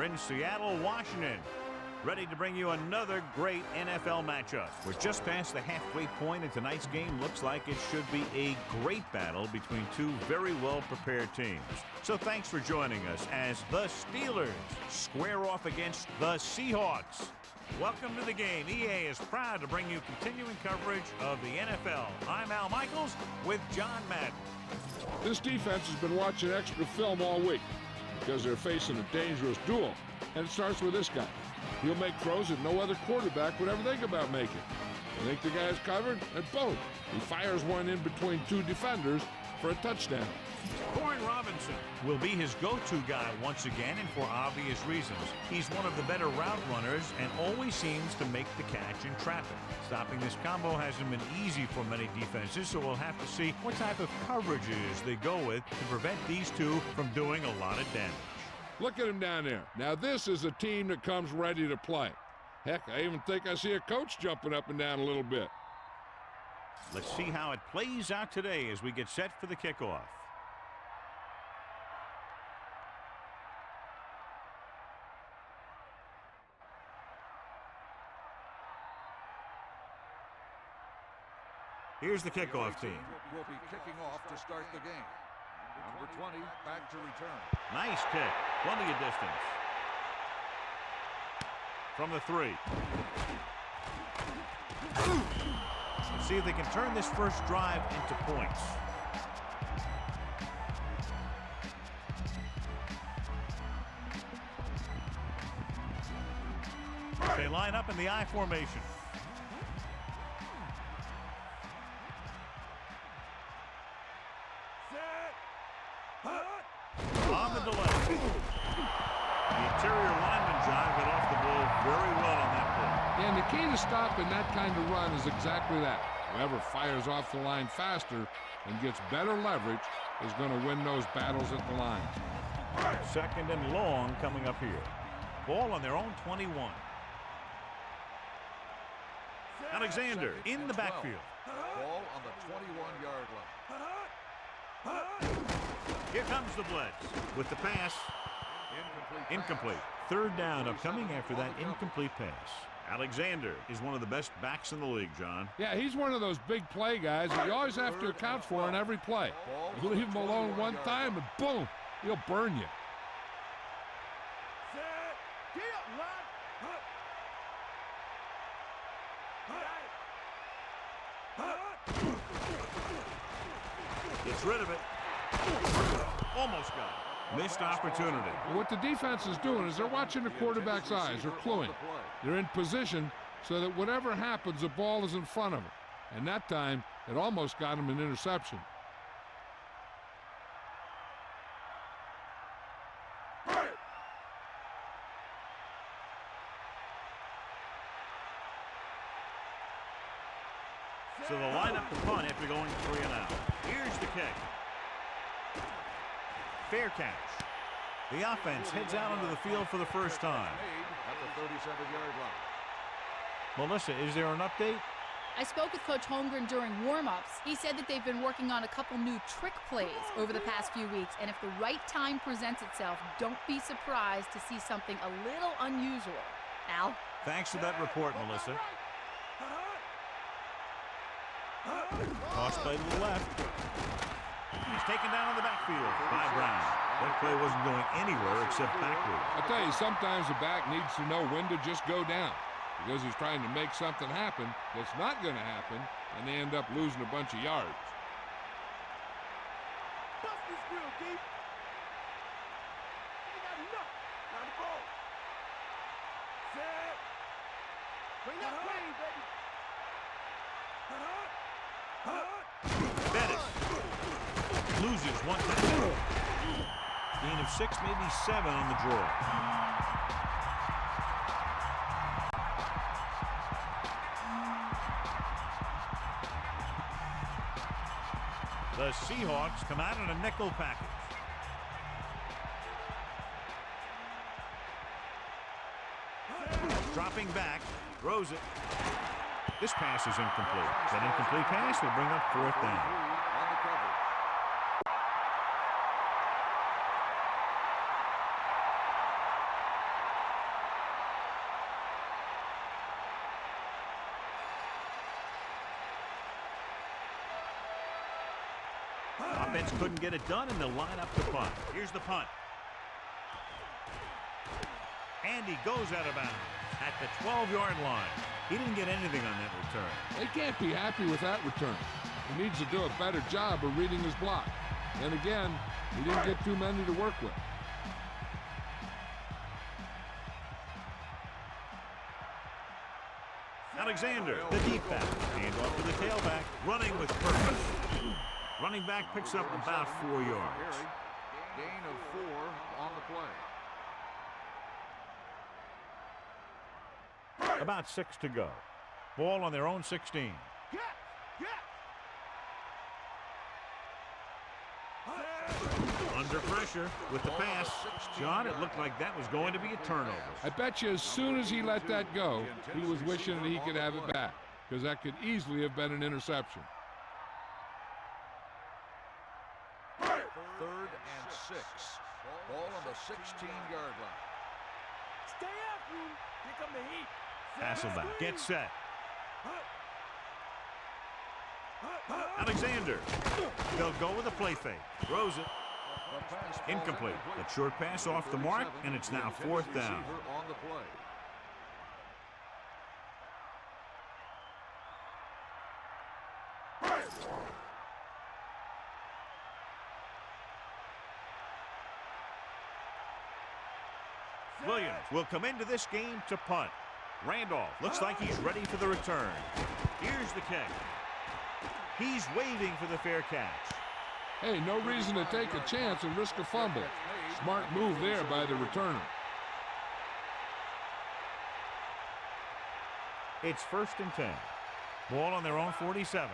in Seattle, Washington. Ready to bring you another great NFL matchup. We're just past the halfway point, and tonight's game looks like it should be a great battle between two very well-prepared teams. So thanks for joining us as the Steelers square off against the Seahawks. Welcome to the game. EA is proud to bring you continuing coverage of the NFL. I'm Al Michaels with John Madden. This defense has been watching extra film all week because they're facing a dangerous duel, and it starts with this guy. He'll make throws that no other quarterback would ever think about making. You think the guy's covered, and boom, he fires one in between two defenders for a touchdown. Corey Robinson will be his go-to guy once again, and for obvious reasons. He's one of the better route runners and always seems to make the catch in traffic. Stopping this combo hasn't been easy for many defenses, so we'll have to see what type of coverages they go with to prevent these two from doing a lot of damage. Look at him down there. Now this is a team that comes ready to play. Heck, I even think I see a coach jumping up and down a little bit. Let's see how it plays out today as we get set for the kickoff. Here's the kickoff team. Will be kicking off to start the game. Number 20 back to return. Nice kick. Plenty of distance. From the 3. Let's see if they can turn this first drive into points. They line up in the I formation. On the delay. The interior lineman, John, got off the ball very well on that play. And the key to stopping that kind of run is exactly that. Whoever fires off the line faster and gets better leverage is going to win those battles at the line. Second and long coming up here. Ball on their own 21. Alexander in the backfield. Ball on the 21-yard line. Here comes the blitz with the pass. Incomplete. Third down upcoming after that incomplete pass. Alexander is one of the best backs in the league, John. Yeah, he's one of those big play guys that you always have to account for in every play. You leave him alone one time and boom, he'll burn you. Gets rid of it. Almost got it. Missed opportunity. What the defense is doing is they're watching the quarterback's eyes. They're cluing. They're in position so that whatever happens, the ball is in front of them. And that time, it almost got him an interception. So they'll line up the punt after going 3 and out. Here's the kick. Fair catch. The offense heads out onto the field for the first time. At the 37-yard line. Melissa, is there an update? I spoke with Coach Holmgren during warm-ups. He said that they've been working on a couple new trick plays over the past few weeks, and if the right time presents itself, don't be surprised to see something a little unusual. Al? Thanks for that report, Melissa. Toss play to the left. He's taken down in the backfield by Brown. That play wasn't going anywhere except backward. I tell you, sometimes the back needs to know when to just go down because he's trying to make something happen that's not going to happen, and they end up losing a bunch of yards. Bust this grill, D. They got enough. Now the ball. Set. Bring that plane, baby. Bettis loses one tackle. Gain of 6, maybe 7 on the draw. The Seahawks come out in a nickel package. Dropping back, throws it. This pass is incomplete. That incomplete pass will bring up 4th down. Offense couldn't get it done, and they'll line up the punt. Here's the punt. And he goes out of bounds at the 12-yard line. He didn't get anything on that return. They can't be happy with that return. He needs to do a better job of reading his block. And again, he didn't get too many to work with. Alexander, the deep back. Hand off to the tailback. Running with purpose. Running back picks up about 4 yards. Gain of 4 on the play. About 6 to go. Ball on their own 16. Under pressure with the pass. John, it looked like that was going to be a turnover. I bet you as soon as he let that go, he was wishing that he could have it back, because that could easily have been an interception. 3rd and 6. Ball on the 16-yard line. Stay after him. Here come the heat. Hasselback gets set. Alexander. They'll go with a play fake. Throws it. Incomplete. A short pass off the mark, and it's now 4th down. On the play. Williams will come into this game to punt. Randolph looks like he's ready for the return. Here's the kick. He's waiting for the fair catch. Hey, no reason to take a chance and risk a fumble. Smart move there by the returner. It's 1st and 10. Ball on their own 47.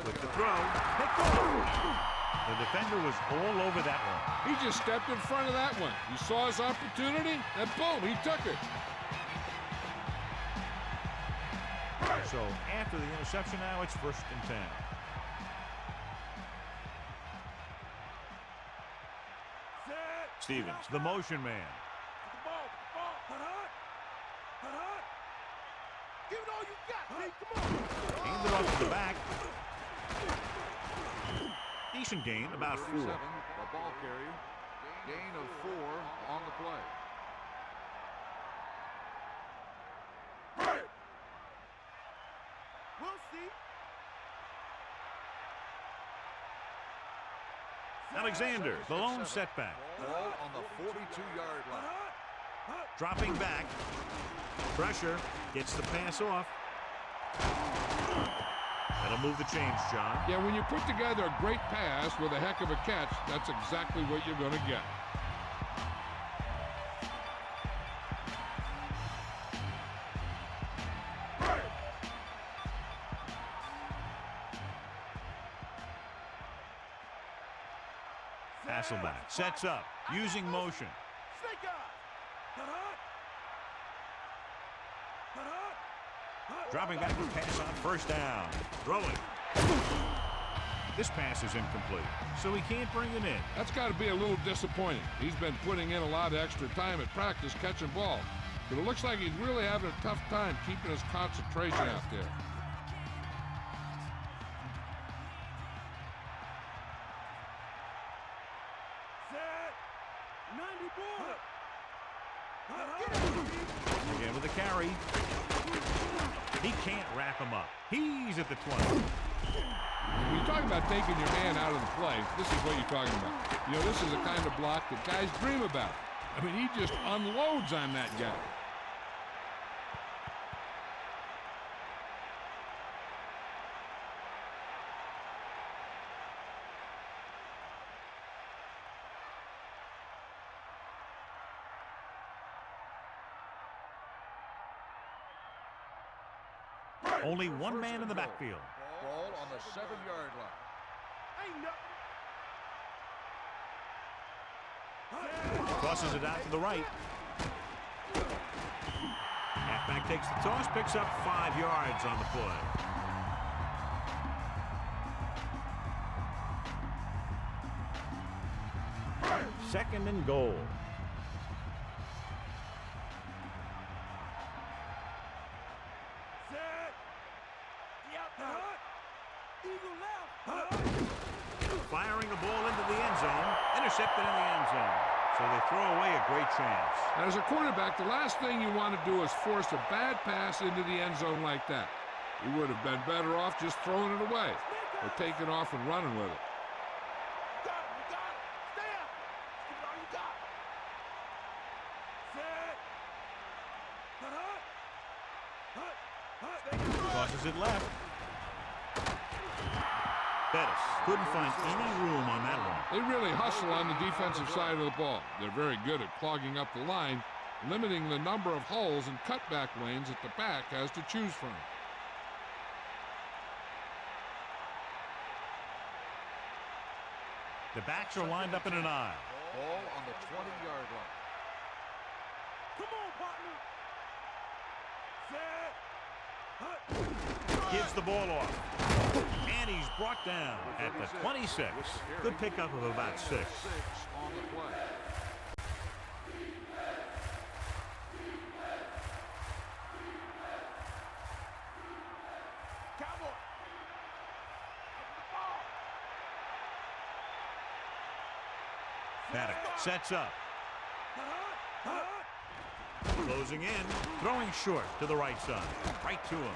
With the throw, picked off. The defender was all over that one. He just stepped in front of that one. He saw his opportunity, and boom, he took it. So after the interception now, it's 1st and 10. Stevens, the motion man. Give it all you got, Pete. Come on. Handed off to the back. Decent gain, about 4. The ball carrier. Gain of 4 on the play. We'll see. Alexander, the lone setback. Ball on the 42-yard line. Dropping back. Pressure. Gets the pass off. That'll move the chains, John. Yeah, when you put together a great pass with a heck of a catch, that's exactly what you're going to get. Hasselback sets up, using motion. Snake Dropping back to pass on 1st down. Throwing. This pass is incomplete, so he can't bring it in. That's got to be a little disappointing. He's been putting in a lot of extra time at practice catching balls, but it looks like he's really having a tough time keeping his concentration out there. Again with a carry. He can't wrap him up. He's at the 20. When you talk about taking your man out of the play, this is what you're talking about. You know, this is the kind of block that guys dream about. I mean, he just unloads on that guy. Only one man in the backfield. Ball on the 7-yard line. Ain't nothing. Tosses it out to the right. Halfback takes the toss, picks up 5 yards on the play. Second and goal. Eagle left. Firing the ball into the end zone. Intercepted in the end zone. So they throw away a great chance. As a quarterback, the last thing you want to do is force a bad pass into the end zone like that. You would have been better off just throwing it away or taking off and running with it. You got it. Stay up. Give it all you got. Set. Tosses it left. Bettis couldn't find any room on that one. They really hustle on the defensive side of the ball. They're very good at clogging up the line, limiting the number of holes and cutback lanes that the back has to choose from. The backs are lined up in an aisle. Ball on the 20-yard line. Come on, partner. Set. Gives the ball off. And he's brought down at the 26. Good pickup of about 6. 6 on the play. Cowboy. Paddock sets up. Closing in. Throwing short to the right side. Right to him.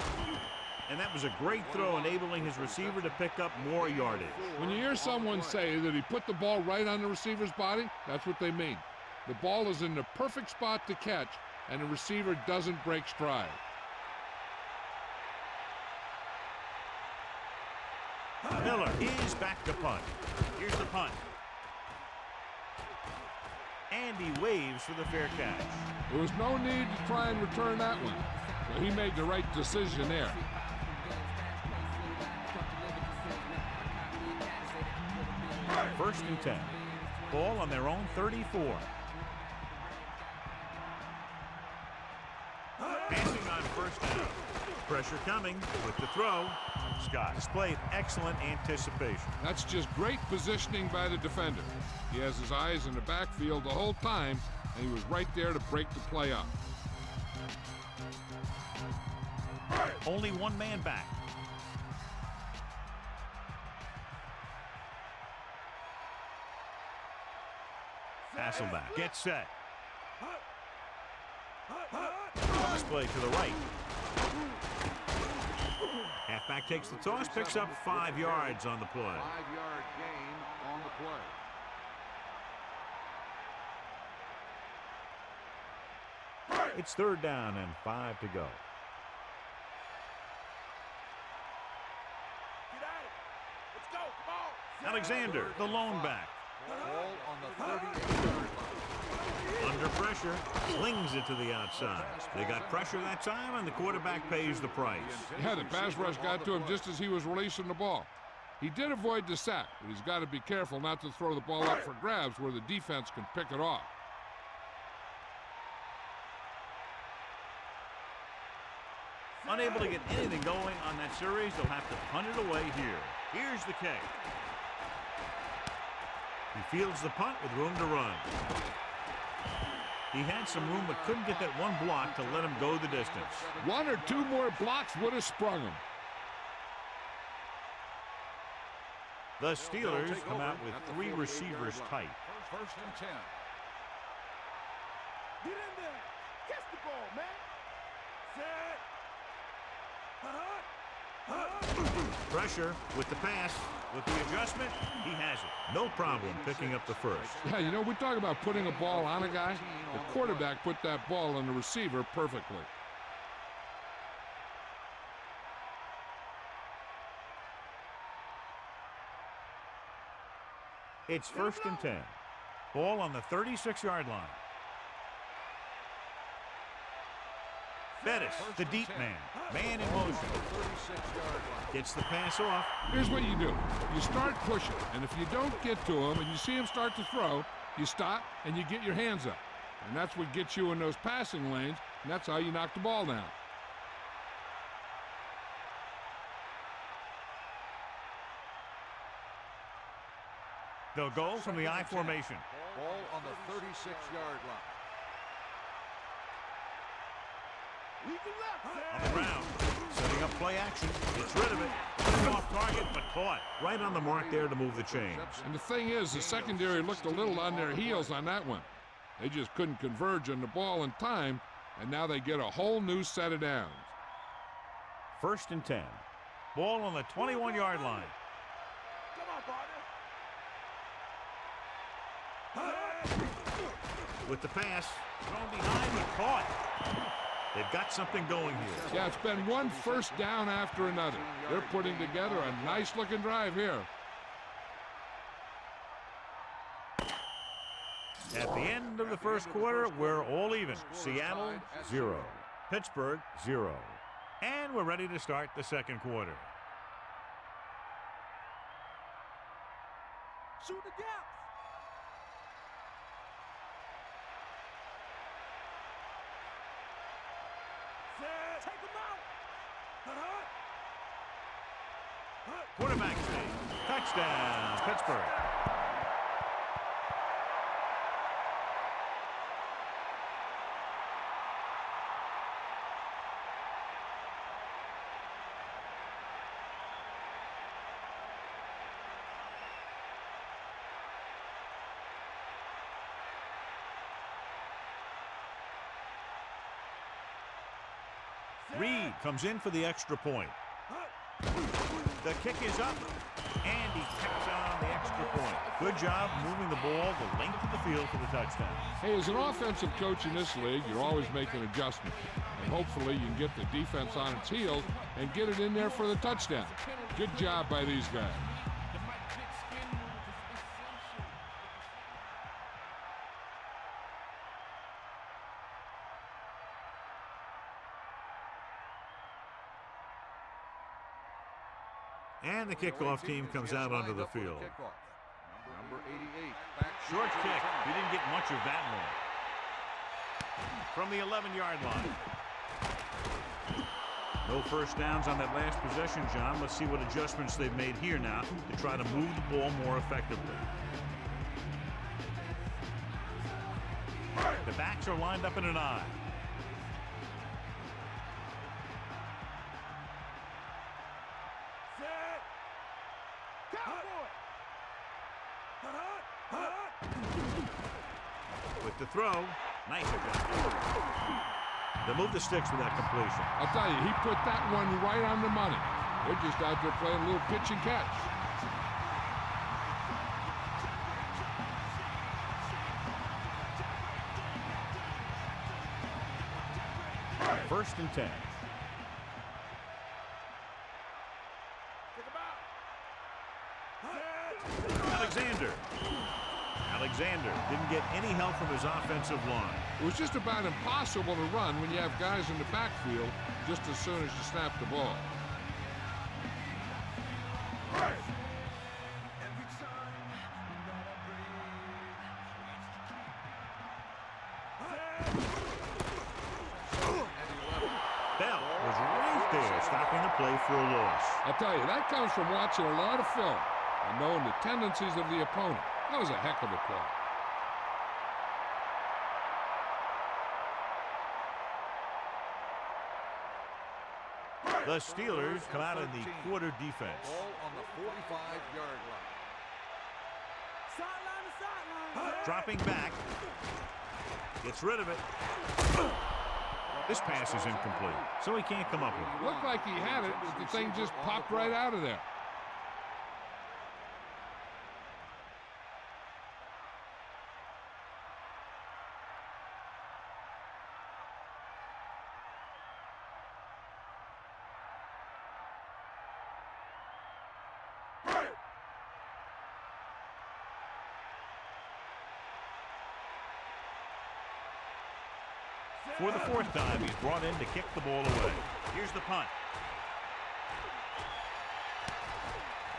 And that was a great throw, enabling his receiver to pick up more yardage. When you hear someone say that he put the ball right on the receiver's body, that's what they mean. The ball is in the perfect spot to catch, and the receiver doesn't break stride. Miller is back to punt. Here's the punt. And he waves for the fair catch. There was no need to try and return that one, so he made the right decision there. First and 10. Ball on their own 34. Passing on first down. Pressure coming with the throw. Scott displayed excellent anticipation. That's just great positioning by the defender. He has his eyes in the backfield the whole time, and he was right there to break the play up. Only one man back. Hasselback gets set. Display to the right. Halfback takes the toss, picks up 5 yards on the play. 5-yard gain on the play. It's third down and 5 to go. Get at it. Let's go. Come on. Alexander, the lone back. Ball on the 38-yard line. Under pressure, slings it to the outside. They got pressure that time, and the quarterback pays the price. Yeah, the pass rush got to him just as he was releasing the ball. He did avoid the sack, but he's got to be careful not to throw the ball up for grabs where the defense can pick it off. Unable to get anything going on that series, they'll have to punt it away here. Here's the kick. He fields the punt with room to run. He had some room but couldn't get that one block to let him go the distance. 1 or 2 more blocks would have sprung him. The Steelers come out with 3 receivers tight. First and 10. Get in there. Catch the ball, man. Set. Pressure with the pass. With the adjustment, he has it. No problem picking up the first. Yeah, you know, we talk about putting a ball on a guy. The quarterback put that ball on the receiver perfectly. It's first and 10. Ball on the 36-yard line. Bettis, the deep man. Man in motion. 36-yard line. Gets the pass off. Here's what you do. You start pushing, and if you don't get to him and you see him start to throw, you stop and you get your hands up. And that's what gets you in those passing lanes, and that's how you knock the ball down. They'll go from the I formation. Ball on the 36-yard line. On the ground, setting up play action. Gets rid of it. Off target, but caught. Right on the mark there to move the chains. And the thing is, the secondary looked a little on their heels on that one. They just couldn't converge on the ball in time, and now they get a whole new set of downs. 1st and 10. Ball on the 21-yard line. Come on, partner. With the pass, thrown behind, but caught. They've got something going here. Yeah, it's been one first down after another. They're putting together a nice-looking drive here. At the end of the first quarter, we're all even. Seattle, 0. Pittsburgh, 0. And we're ready to start the second quarter. Shoot the gaps. Set. Take him out. Quarterback sneak. Touchdown, Pittsburgh. Reed comes in for the extra point. The kick is up, and he taps on the extra point. Good job moving the ball the length of the field for the touchdown. Hey, as an offensive coach in this league, you're always making adjustments. And hopefully you can get the defense on its heels and get it in there for the touchdown. Good job by these guys. And the kickoff team comes out onto the field. Number 88. Short kick. He didn't get much of that one. From the 11-yard line. No first downs on that last possession, John. Let's see what adjustments they've made here now to try to move the ball more effectively. The backs are lined up in an I. With the throw, nice adjustment. They move the sticks with that completion. I'll tell you, he put that one right on the money. They're just out there playing a little pitch and catch. First and 10. Alexander didn't get any help from his offensive line. It was just about impossible to run when you have guys in the backfield just as soon as you snap the ball. Bell was right there, stopping the play for a loss. I'll tell you, that comes from watching a lot of film and knowing the tendencies of the opponent. That was a heck of a play. The Steelers come out in the quarter defense. Ball on the 45-yard line. Sideline to sideline. Dropping back. Gets rid of it. This pass is incomplete, so he can't come up with it. Looked like he had it, but the thing just popped right out of there. For the fourth time, he's brought in to kick the ball away. Here's the punt.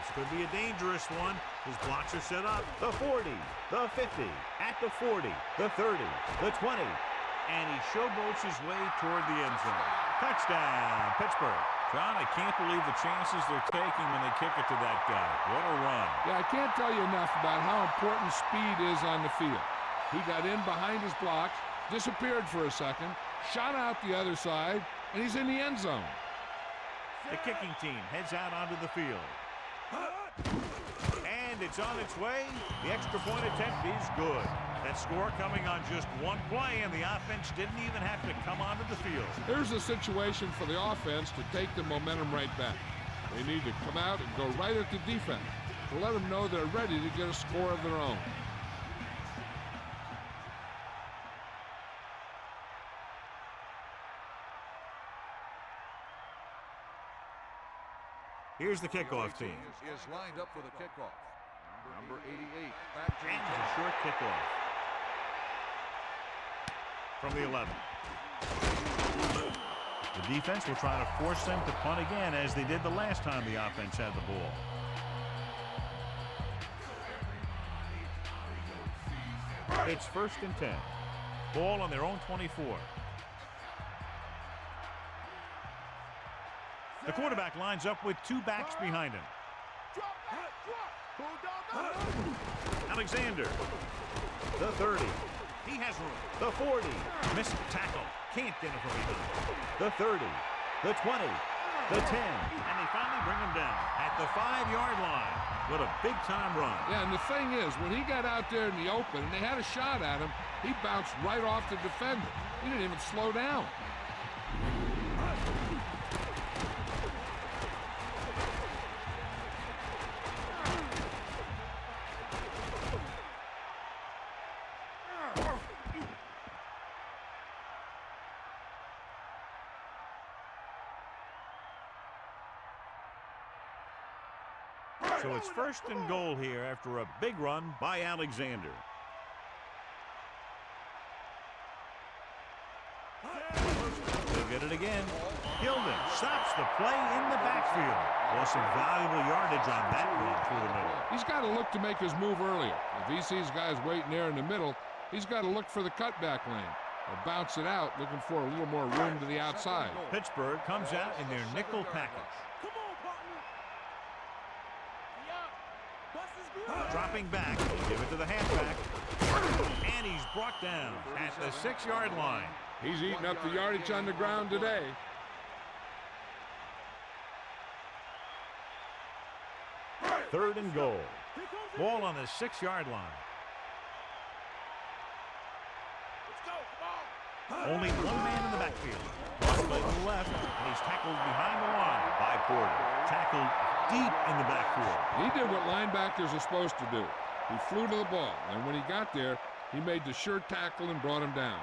This could be a dangerous one. His blocks are set up. The 40, the 50, at the 40, the 30, the 20. And he showboats his way toward the end zone. Touchdown, Pittsburgh. John, I can't believe the chances they're taking when they kick it to that guy. What a run. Yeah, I can't tell you enough about how important speed is on the field. He got in behind his blocks, disappeared for a second, shot out the other side, and he's in the end zone. The kicking team heads out onto the field. And it's on its way. The extra point attempt is good. That score coming on just one play, and the offense didn't even have to come onto the field. Here's a situation for the offense to take the momentum right back. They need to come out and go right at the defense to let them know they're ready to get a score of their own. Here's the kickoff team. Is lined up for the kickoff. Number 88. Back to And a short kickoff from the 11. The defense will try to force them to punt again, as they did the last time the offense had the ball. It's 1st and 10. Ball on their own 24. The quarterback lines up with 2 backs behind him. Alexander, the 30. He has room. The 40. Missed tackle. Can't get it from behind. The 30. The 20. The 10. And they finally bring him down at the 5-yard line. What a big-time run. Yeah, and the thing is, when he got out there in the open and they had a shot at him, he bounced right off the defender. He didn't even slow down. So it's 1st and goal here after a big run by Alexander. They'll get it again. Gilden stops the play in the backfield. Lost some valuable yardage on that run through the middle. He's got to look to make his move earlier. If he sees guys waiting there in the middle, he's got to look for the cutback lane or bounce it out, looking for a little more room to the outside. Pittsburgh comes out in their nickel package. Dropping back, give it to the halfback, and he's brought down at the 6-yard line. He's eating up the yardage on the ground today. Third and goal. Ball on the 6-yard line. Only one man in the backfield. Cross play to the left, and he's tackled behind the line by Porter. Tackled deep in the backfield. He did what linebackers are supposed to do. He flew to the ball, and when he got there, he made the sure tackle and brought him down.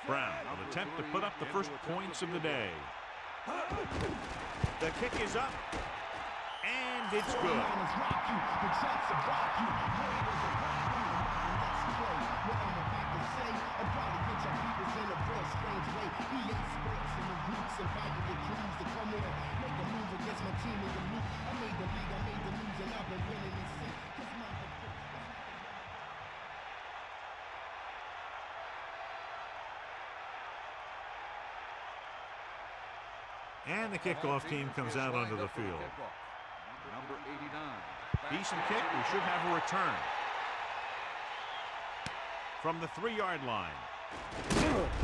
Brown will attempt to put up the first points of the day. The kick is up, and it's good. And the kickoff team comes out onto the field. Number 89. Decent kick. We should have a return. From the 3-yard line.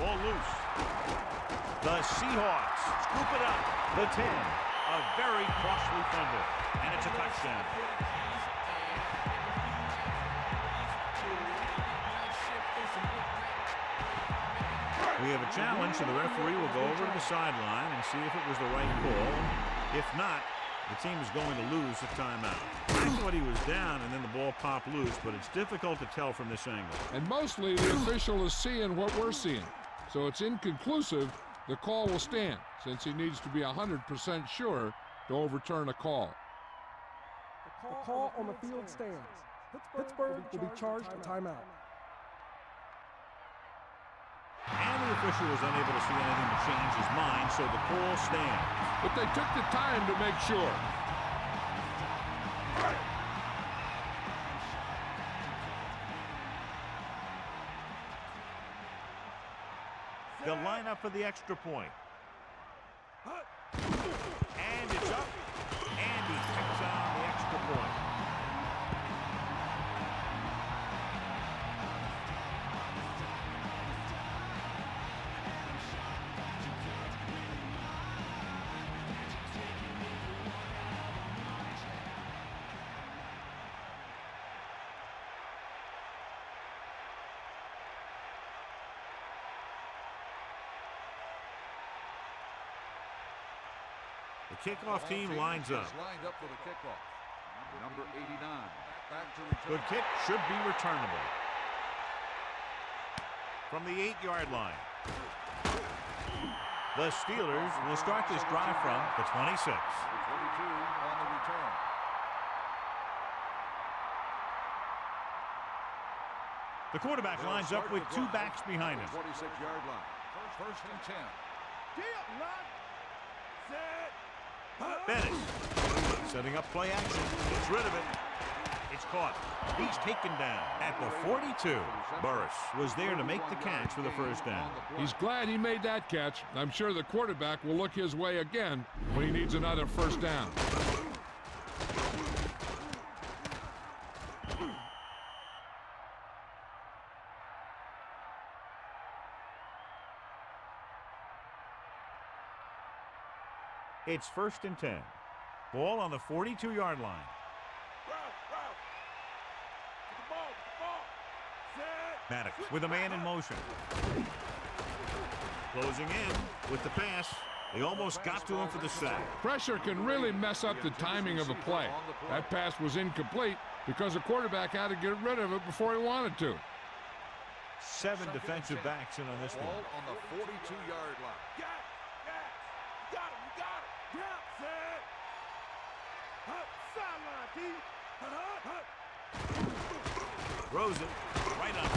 Ball loose. The Seahawks scoop it up. The 10. A very costly fumble. And it's a touchdown. We have a challenge, so the referee will go over to the sideline and see if it was the right call. If not, the team is going to lose the timeout. I thought he was down and then the ball popped loose, but it's difficult to tell from this angle. And mostly the official is seeing what we're seeing. So it's inconclusive. The call will stand since he needs to be 100% sure to overturn a call. The call on the field stands. Pittsburgh will be charged a timeout. And the official was unable to see anything to change his mind, so the call stands. But they took the time to make sure. They'll line up for the extra point. And it's up, The kickoff team lines up. Lined up for the kickoff. Number 89. Back to return. Good kick, should be returnable. From the 8-yard line. The Steelers will start this drive from the 26. 22 on the return. The quarterback lines up with 2 backs behind him. 26-yard line. First and 10. Bennett setting up play action. Gets rid of it. It's caught. He's taken down at the 42. Burris was there to make the catch for the first down. He's glad he made that catch. I'm sure the quarterback will look his way again when he needs another first down. It's first and 10. Ball on the 42-yard line. Maddox with a man in motion. Closing in with the pass. They almost got to him for the sack. Pressure can really mess up the timing of a play. That pass was incomplete because the quarterback had to get rid of it before he wanted to. 7 defensive backs in on this one. On the 42-yard line. Throws it right on.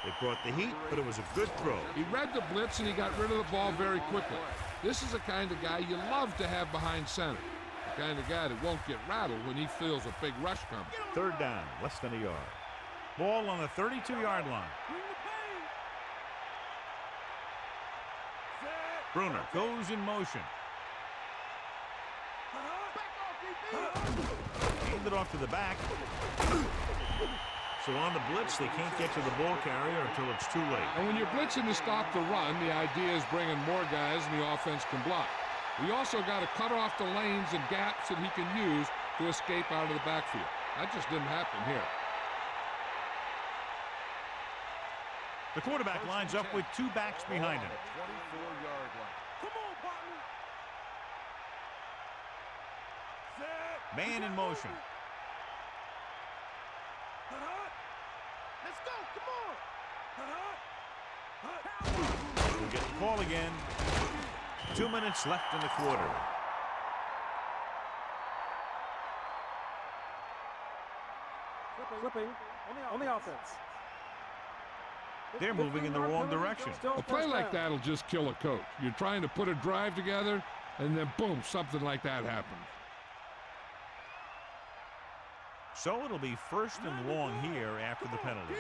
They brought the heat, but it was a good throw. He read the blitz and he got rid of the ball very quickly. This is the kind of guy you love to have behind center. The kind of guy that won't get rattled when he feels a big rush coming. 3rd down, less than a yard. Ball on the 32-yard line. Bruner goes in motion. Hand it off to the back. So on the blitz, they can't get to the ball carrier until it's too late. And when you're blitzing to stop the run, the idea is bringing more guys and the offense can block. We also got to cut off the lanes and gaps that he can use to escape out of the backfield. That just didn't happen here. The quarterback lines up with 2 backs behind him. 24-yard line. Come on, partner. Man in motion. Let's go. Come on. We'll get the call again. 2 minutes left in the quarter. Flipping on the offense. They're moving in the wrong direction. A play like that will just kill a coach. You're trying to put a drive together, and then boom, something like that happens. So it'll be first and long here after the penalty.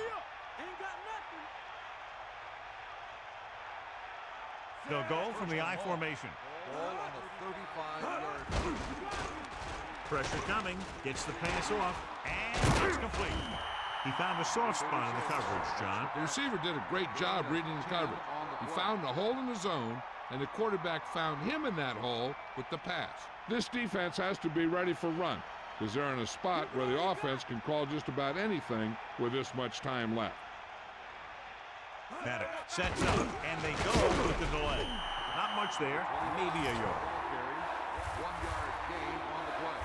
They'll go from the I formation. Ball on the 35-yard line. Pressure coming, gets the pass off, and it's complete. He found a soft spot in the coverage, John. The receiver did a great job reading his coverage. He found a hole in the zone, and the quarterback found him in that hole with the pass. This defense has to be ready for run, because they're in a spot where the offense can call just about anything with this much time left. Maddox sets up, and they go with the delay. Not much there, maybe a yard. 1-yard gain on the play.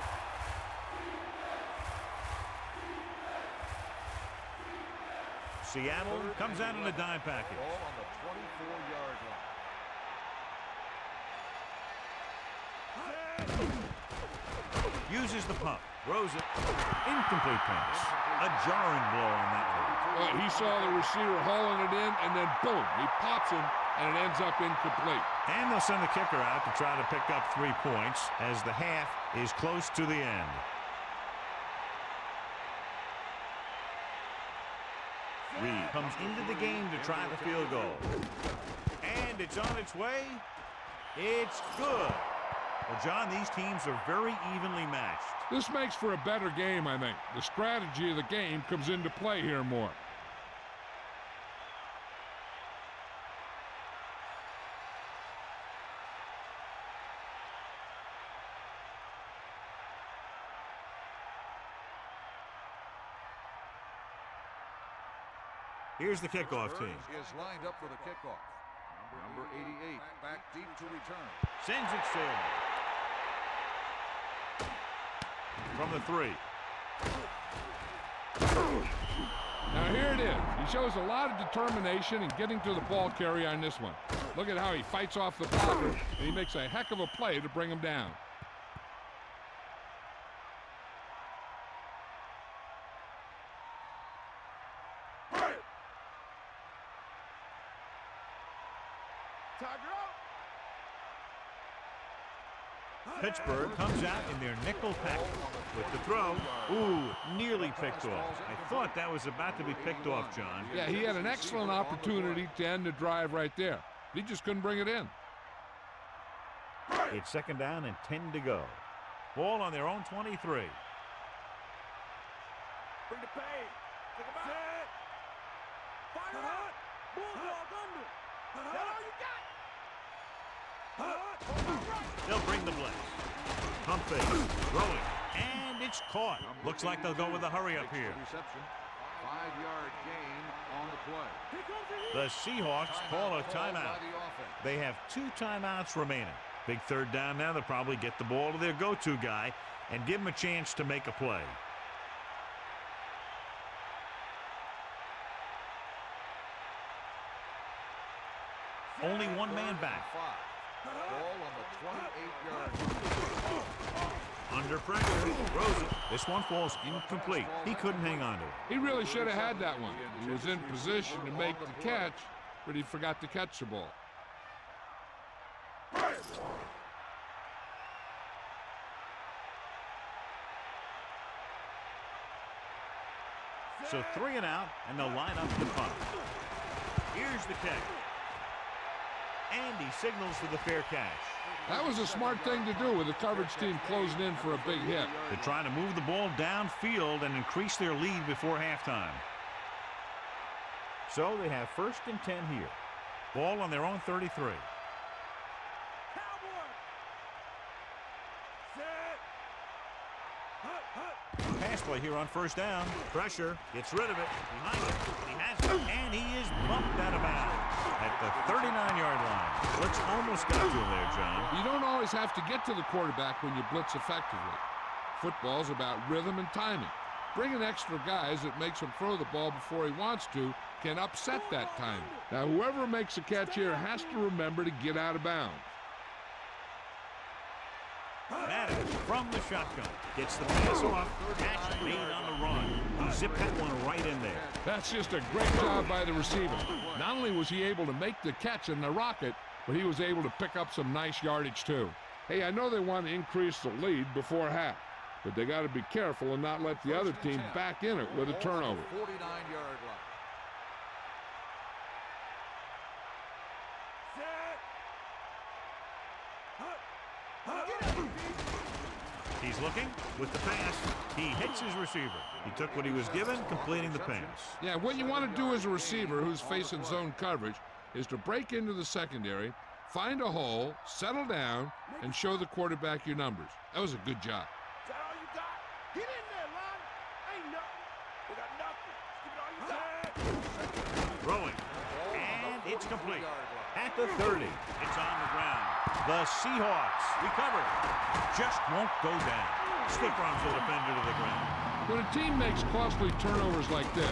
Seattle comes out in a dime package. Ball on the 24-yard line. Uses the pump, throws it, incomplete pass. A jarring blow on that one. He saw the receiver hauling it in, and then boom, he pops him, and it ends up incomplete. And they'll send the kicker out to try to pick up 3 points as the half is close to the end. Reed comes into the game to try the field goal. And it's on its way. It's good. Well, John, these teams are very evenly matched. This makes for a better game, I think. The strategy of the game comes into play here more. Here's the kickoff team. Is lined up for the kickoff. Number 88 back deep to return. Sends it sailing. From the 3. Now here it is. He shows a lot of determination in getting to the ball carrier on this one. Look at how he fights off the blocker, and he makes a heck of a play to bring him down. Pittsburgh comes out in their nickel package with the throw. Ooh, nearly picked off. I thought that was about to be picked off, John. Yeah, he had an excellent opportunity to end the drive right there. He just couldn't bring it in. It's 2nd down and 10 to go. Ball on their own 23. Bring the pain. Take him out. Fire out. Bulldog under. That's all you got. They'll bring the blitz. Pump fake, throwing, and it's caught. Looks like they'll go with a hurry up here. Reception. 5-yard gain on the play. The Seahawks call a timeout. They have 2 timeouts remaining. Big 3rd down now. They'll probably get the ball to their go-to guy and give him a chance to make a play. Only one man back. Ball on the 28-yard. Under pressure, throws it. This one falls incomplete. He couldn't hang on to it. He really should have had that one. He was in position to make the catch, but he forgot to catch the ball. So 3 and out, and they'll line up the punt. Here's the kick. And he signals for the fair catch. That was a smart thing to do with the coverage team closing in for a big hit. They're trying to move the ball downfield and increase their lead before halftime. So they have 1st and 10 here. Ball on their own 33. Pass play here on 1st down. Pressure, gets rid of it. Behind it, and he has it, and he is bumped out of bounds at the 39-yard line. Blitz almost got to him there, John. You don't always have to get to the quarterback when you blitz effectively. Football's about rhythm and timing. Bringing extra guys that makes him throw the ball before he wants to can upset that timing. Now, whoever makes a catch here has to remember to get out of bounds. Madden from the shotgun. Gets the pass off. Catch made on the run. He zipped that one right in there. That's just a great job by the receiver. Not only was he able to make the catch in the rocket, but he was able to pick up some nice yardage too. Hey, I know they want to increase the lead before half, but they got to be careful and not let the other team back in it with a turnover. 49-yard line. He's looking with the pass. He hits his receiver. He took what he was given, completing the pass. Yeah, what you want to do as a receiver who's facing zone coverage is to break into the secondary, find a hole, settle down, and show the quarterback your numbers. That was a good job. Is that all you got? Get in there, Lon. Ain't nothing. We got nothing. Give it all you got. Throwing. And it's complete. At the 30. It's on the ground. The Seahawks recover. Just won't go down. Stick arms the defender to the ground. When a team makes costly turnovers like this,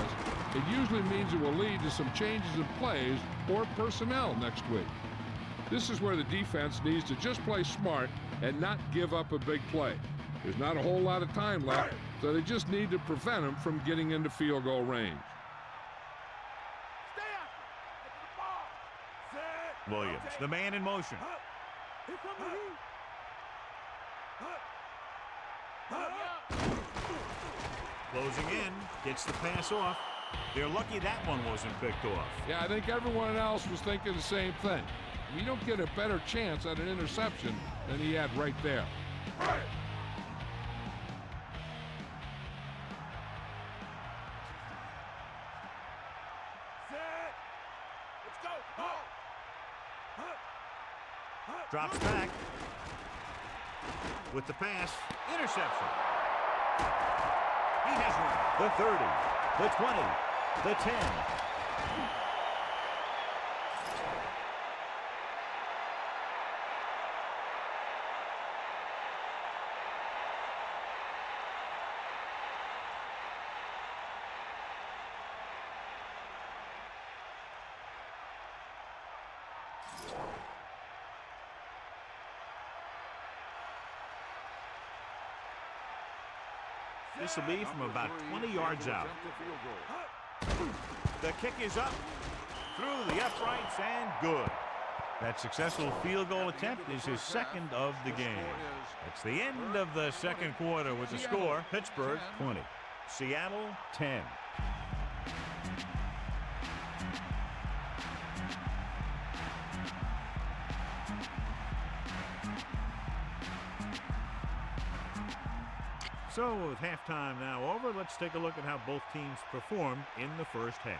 it usually means it will lead to some changes in plays or personnel next week. This is where the defense needs to just play smart and not give up a big play. There's not a whole lot of time left, so they just need to prevent them from getting into field goal range. Stay after. Get to the ball. Set. Williams, the man in motion. Here comes the heat. Closing in, gets the pass off. They're lucky that one wasn't picked off. Yeah, I think everyone else was thinking the same thing. You don't get a better chance at an interception than he had right there. Set. Let's go. Drops back. With the pass, interception. He has one. The 30, the 20, the 10. This will be from about 20 yards out. The kick is up, through the uprights, and good. That successful field goal attempt is his second of the game. It's the end of the second quarter with the score, Pittsburgh 20, Seattle 10. So with halftime now over, let's take a look at how both teams performed in the first half.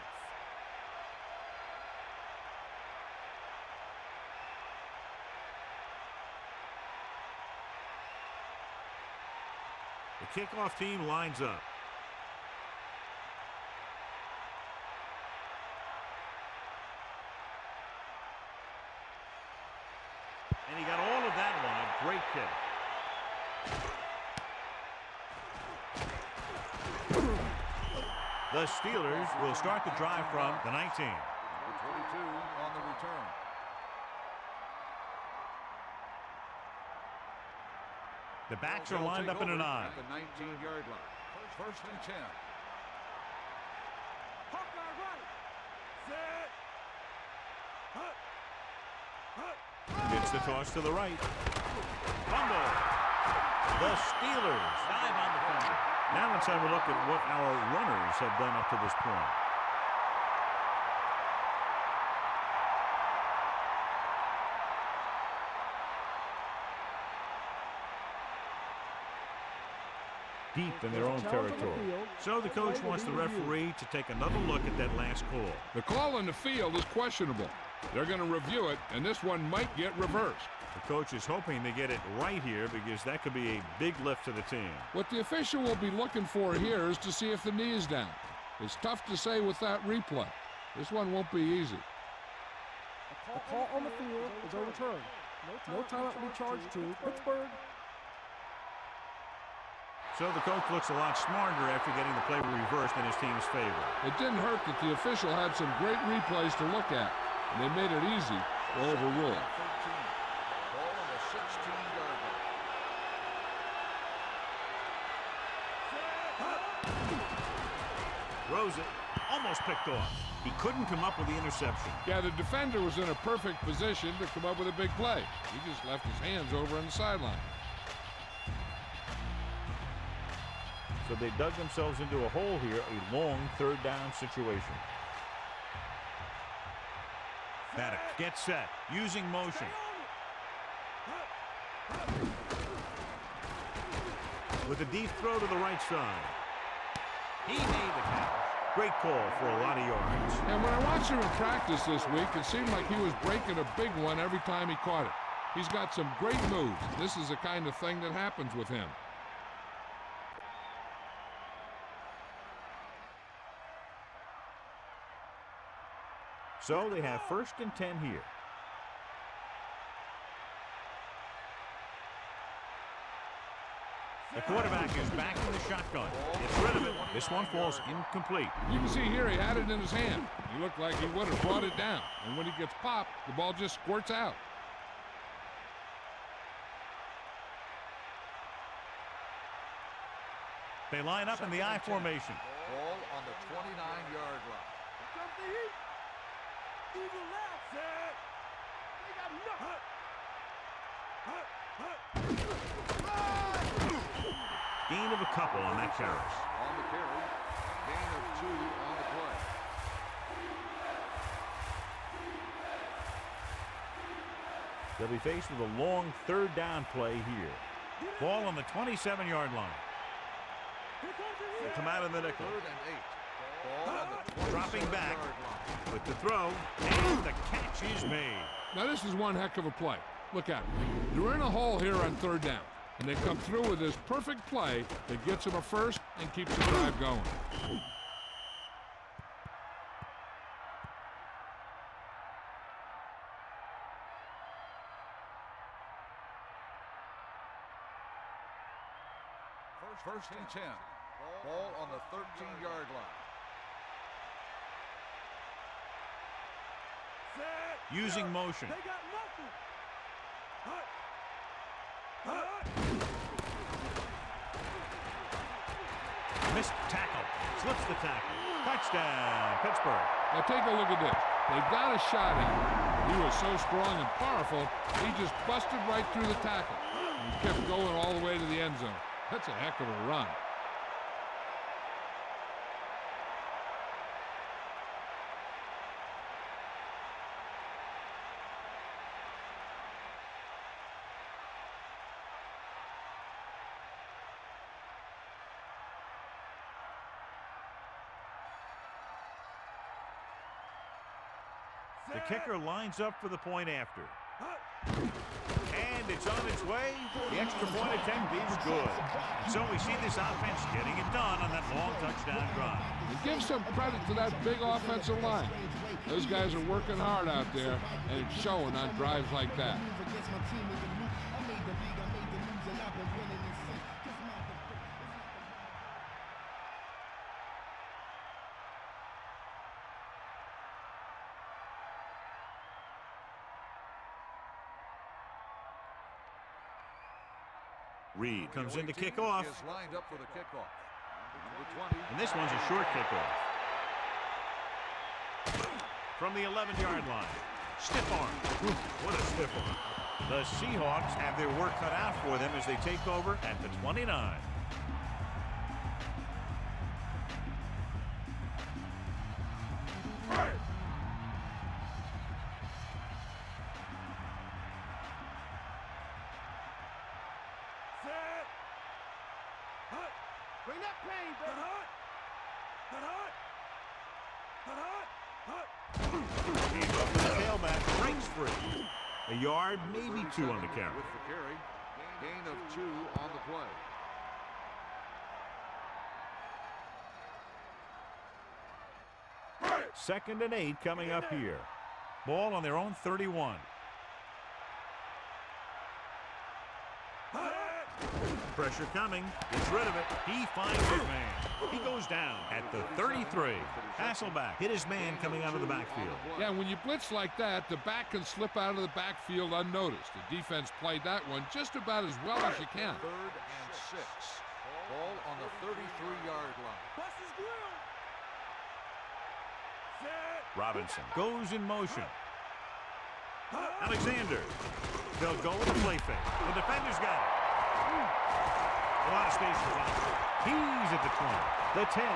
The kickoff team lines up. And he got all of that one, a great kick. The Steelers will start the drive from the 19. Number 22 on the return. The backs are lined up in an I. At the 19-yard line. First and 10. Hawkeye right. Set. Hut. Hut. Gets the toss to the right. Fumble. The Steelers dive on the fumble. Now let's have a look at what our runners have done up to this point. Deep in their own territory. So the coach wants the referee to take another look at that last call. The call in the field is questionable. They're going to review it, and this one might get reversed. The coach is hoping to get it right here because that could be a big lift to the team. What the official will be looking for here is to see if the knee is down. It's tough to say with that replay. This one won't be easy. The call on the field is overturned. No timeout will be charged to Pittsburgh. So the coach looks a lot smarter after getting the play reversed in his team's favor. It didn't hurt that the official had some great replays to look at, and they made it easy to overrule. Ball on the 16-yard line. Throws it, almost picked off. He couldn't come up with the interception. Yeah, the defender was in a perfect position to come up with a big play. He just left his hands over on the sideline. So they dug themselves into a hole here, a long third down situation. Madden gets set, using motion. With a deep throw to the right side. He made the catch. Great call for a lot of yards. And when I watched him in practice this week, it seemed like he was breaking a big one every time he caught it. He's got some great moves. This is the kind of thing that happens with him. So they have first and 10 here. The quarterback is back in the shotgun. It's rid of it. This one falls incomplete. You can see here he had it in his hand. He looked like he would have brought it down. And when he gets popped, the ball just squirts out. They line up in the I formation. Ball on the 29-yard line. Comes the heat. Eagle left. Set. They got nothing. Hut. Hut. Gain of a couple on that carry. On the carry. Gain of 2 on the play. They'll be faced with a long third down play here. Ball on the 27-yard line. They come out in the nickel. 3rd and 8. Ball on the Dropping back 27-yard line. with the throw, and the catch is made. Now this is one heck of a play. Look at it. They're in a hole here on third down. And they come through with this perfect play that gets them a first and keeps the drive going. First and 10. Ball on the 13-yard line. Set. using motion. They got nothing. Hut. Hut. Missed tackle. Slips the tackle. Touchdown, Pittsburgh. Now take a look at this. They got a shot at him. He was so strong and powerful, he just busted right through the tackle. And he kept going all the way to the end zone. That's a heck of a run. The kicker lines up for the point after. And it's on its way. The extra point attempt is good. So we see this offense getting it done on that long touchdown drive. And give some credit to that big offensive line. Those guys are working hard out there, and it's showing on drives like that. Reed comes in to kick off. Is lined up for the kickoff. Number 20. And this one's a short kickoff. From the 11-yard line. Stiff arm. What a stiff arm. The Seahawks have their work cut out for them as they take over at the 29. Bring that pain, baby. He's up to the tailback, breaks free. A yard, maybe two on the carry. With the carry, gain of 2 on the play. Second and 8 coming up here. Ball on their own 31. Pressure coming. Gets rid of it. He finds his man. He goes down at the 33. Hasselback hit his man coming out of the backfield. Yeah, when you blitz like that, the back can slip out of the backfield unnoticed. The defense played that one just about as well as you can. 3rd and 6. Ball on the 33-yard line. Bust his grill. Set. Robinson goes in motion. Alexander. They'll go with the play fake. The defender's got it. A lot of space in front of him. He's at the 20, the 10,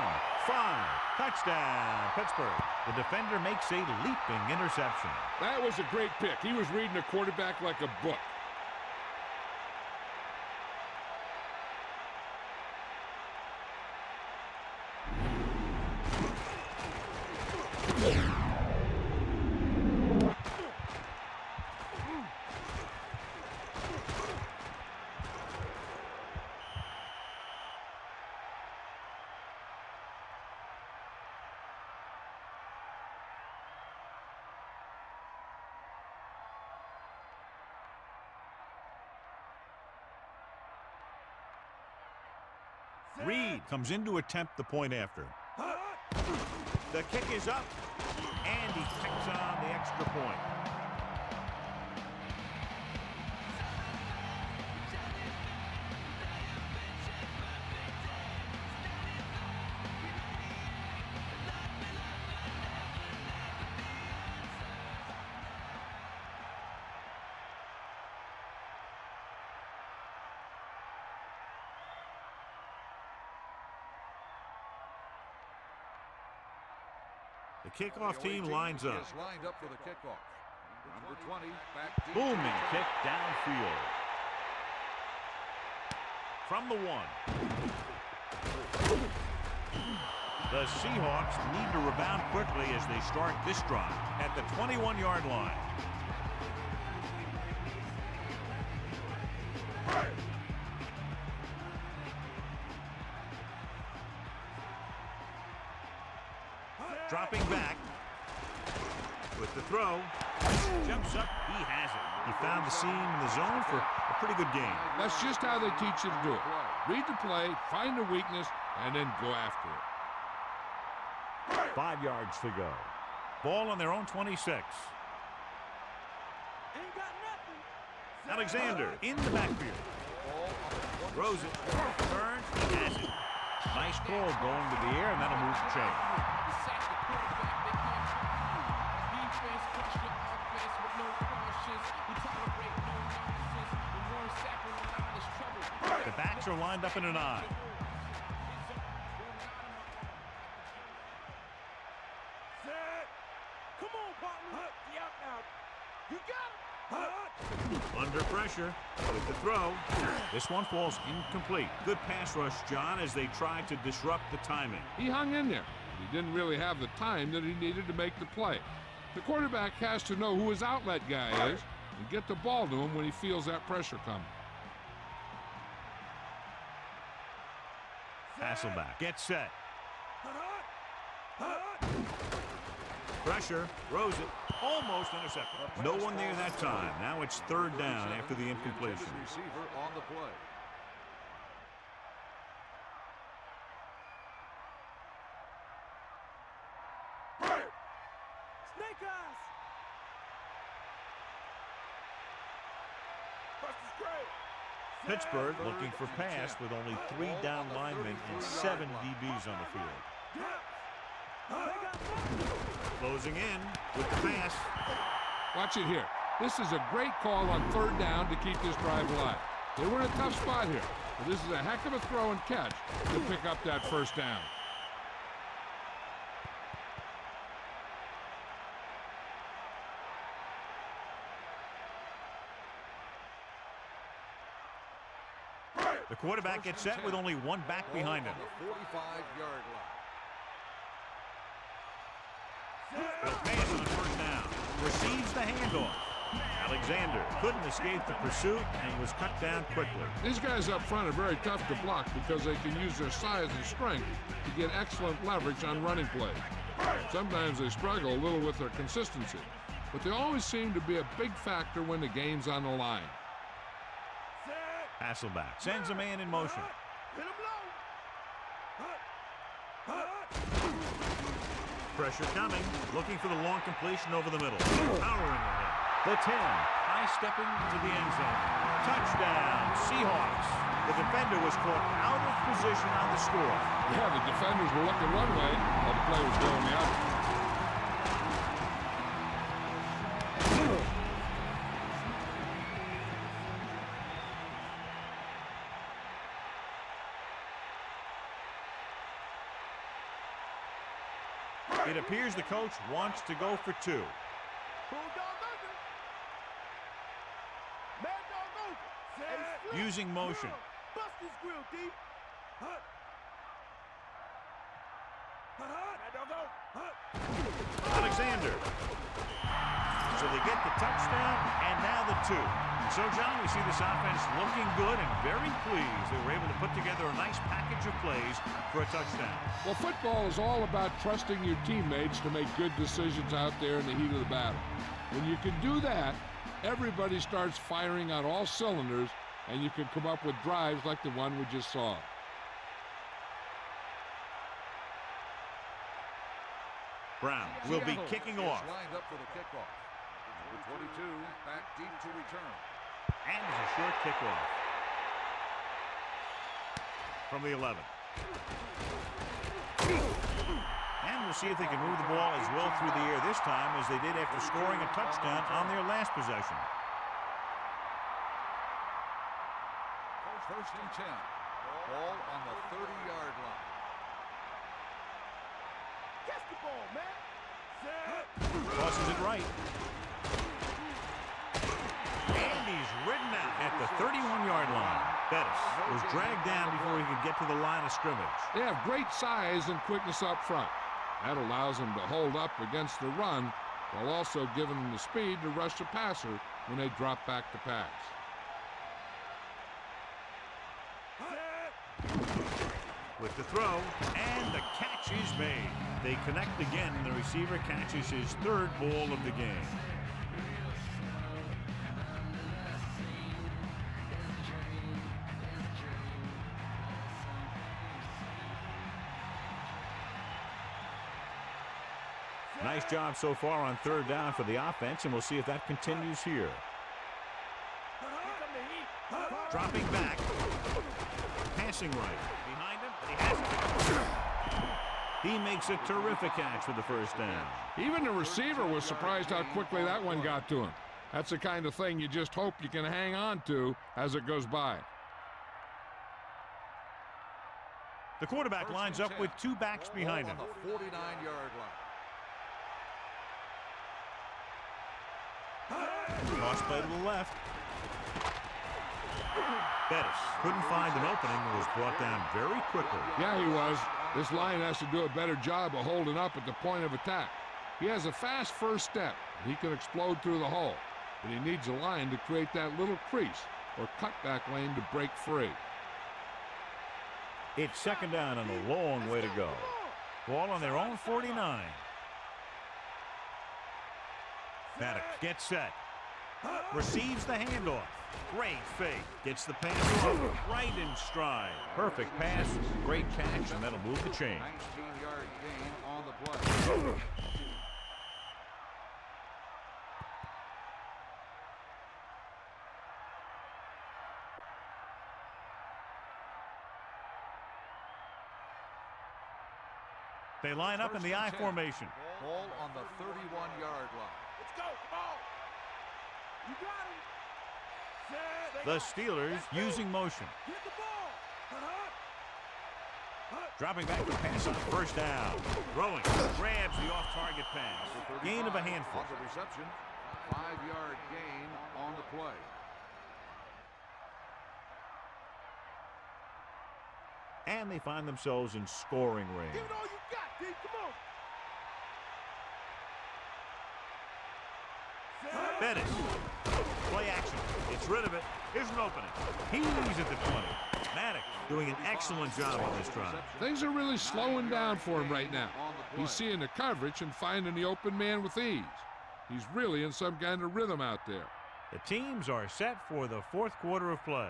5. Touchdown, Pittsburgh. The defender makes a leaping interception. That was a great pick. He was reading a quarterback like a book. Reed comes in to attempt the point after. The kick is up, and he picks on the extra point. The kickoff team lines up. Is lined up for the kickoff. Number 20, back deep. Booming kick downfield. From the 1. The Seahawks need to rebound quickly as they start this drive at the 21-yard line. Dropping back with the throw. Jumps up. He has it. He found the seam in the zone for a pretty good game. That's just how they teach you to do it. Read the play, find the weakness, and then go after it. 5 yards to go. Ball on their own 26. Ain't got nothing. Alexander in the backfield. Throws it. Turns. He has it. Nice call going to the air, and that'll move the chain. The backs are lined up in an eye. Set. Come on, partner. Yep, now. You got him. Under pressure with the throw. This one falls incomplete. Good pass rush, John, as they tried to disrupt the timing. He hung in there. He didn't really have the time that he needed to make the play. The quarterback has to know who his outlet guy is and get the ball to him when he feels that pressure coming. Hasselback gets set. Pressure, throws it, almost intercepted. No one there that time. Now it's third down after the incompletion. Receiver on the play. Snake eyes. Buster's great. Pittsburgh looking for pass with only 3 down linemen and 7 DBs on the field. Closing in with the pass. Watch it here. This is a great call on third down to keep this drive alive. They were in a tough spot here, but this is a heck of a throw and catch to pick up that first down. The quarterback gets set with only 1 back behind him. On the 45-yard line. The pass on the first down. Receives the handoff. Alexander couldn't escape the pursuit and was cut down quickly. These guys up front are very tough to block because they can use their size and strength to get excellent leverage on running plays. Sometimes they struggle a little with their consistency, but they always seem to be a big factor when the game's on the line. Hasselback sends a man in motion. Hit him low. Pressure coming. Looking for the long completion over the middle. Powering ahead. The 10. High stepping to the end zone. Touchdown, Seahawks. The defender was caught out of position on the score. Yeah, the defenders were looking one way while the play was going the other. It appears the coach wants to go for 2. Bulldog over. Mad dog over. Hey, Using motion. Buster's grill, D. Mad dog over. Alexander. So they get the touchdown and now the 2. So, John, we see this offense looking good and very pleased they were able to put together a nice package of plays for a touchdown. Well, football is all about trusting your teammates to make good decisions out there in the heat of the battle. When you can do that, everybody starts firing on all cylinders, and you can come up with drives like the one we just saw. Brown will be kicking off. Lined up for the kickoff. Number 22 back deep to return. And it's a short kickoff from the 11. And we'll see if they can move the ball as well through the air this time as they did after scoring a touchdown on their last possession. First and 10. Ball on the 30-yard line. Catch the ball, man. Tosses it right. And he's ridden out at the 31-yard line. Bettis was dragged down before he could get to the line of scrimmage. They have great size and quickness up front. That allows them to hold up against the run while also giving them the speed to rush the passer when they drop back to pass. With the throw, and the catch is made. They connect again, and the receiver catches his 3rd ball of the game. Nice job so far on third down for the offense, and we'll see if that continues here. Dropping back. Passing right. Behind him, and he has it. He makes a terrific catch for the first down. Even the receiver was surprised how quickly that one got to him. That's the kind of thing you just hope you can hang on to as it goes by. The quarterback lines up with two backs behind him. On the 49-yard line. Cross play to the left. Bettis couldn't find an opening and was brought down very quickly. Yeah, he was. This line has to do a better job of holding up at the point of attack. He has a fast first step. He can explode through the hole, but he needs a line to create that little crease or cutback lane to break free. It's second down and a long way to go. Ball on their own 49. Maddox gets set. Receives the handoff. Great fake. Gets the pass off right in stride. Perfect pass. Great catch, and that'll move the chains. 19-yard gain on the play. They line up in the I formation. Ball on the 31-yard line. Let's go. Come on. You got him. Set. The Steelers using motion. Get the ball. Dropping back to pass on first down. Throwing. Grabs the off-target pass. Gain of a handful. On the reception. 5-yard gain on the play. And they find themselves in scoring range. Give it all you got, D. Come on. Bettis. Play action. Gets rid of it. Here's an opening. He's at the 20. Maddox doing an excellent job on this drive. Things are really slowing down for him right now. He's seeing the coverage and finding the open man with ease. He's really in some kind of rhythm out there. The teams are set for the fourth quarter of play.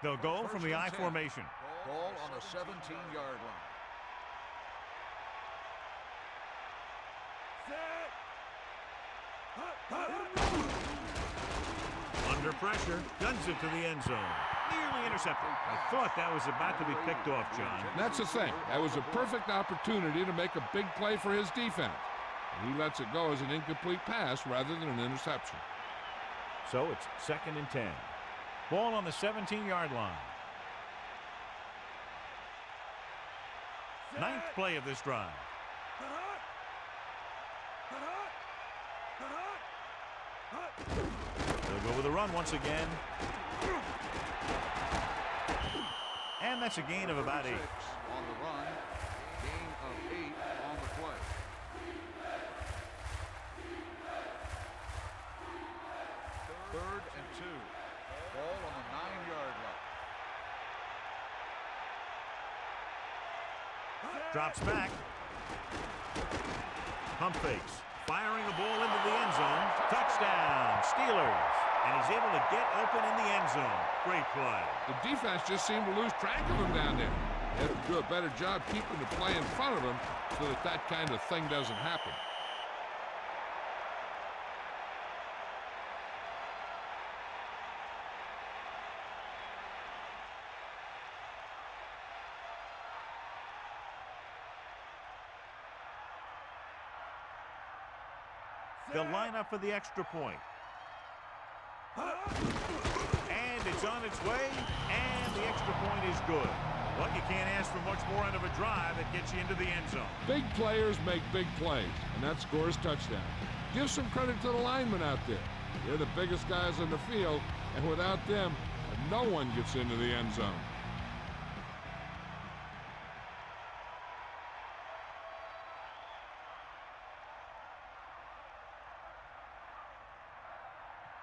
They'll go from the I formation. Ball on the 17-yard line. Under pressure, guns it to the end zone. Nearly intercepted. I thought that was about to be picked off, John. That's the thing. That was a perfect opportunity to make a big play for his defense. And he lets it go as an incomplete pass rather than an interception. So it's 2nd and 10. Ball on the 17-yard line. Ninth play of this drive. They'll go with a run once again. And that's a gain of about 8. On the run, gain of 8 on the play. Third and 2. Ball on the 9-yard line. Drops back. Pump fakes. Firing the ball into the end zone. Touchdown, Steelers. And he's able to get open in the end zone. Great play. The defense just seemed to lose track of him down there. They have to do a better job keeping the play in front of him so that that kind of thing doesn't happen. They'll line up for the extra point. And it's on its way, and the extra point is good. But you can't ask for much more out of a drive that gets you into the end zone. Big players make big plays, and that scores touchdown. Give some credit to the linemen out there. They're the biggest guys on the field, and without them, no one gets into the end zone.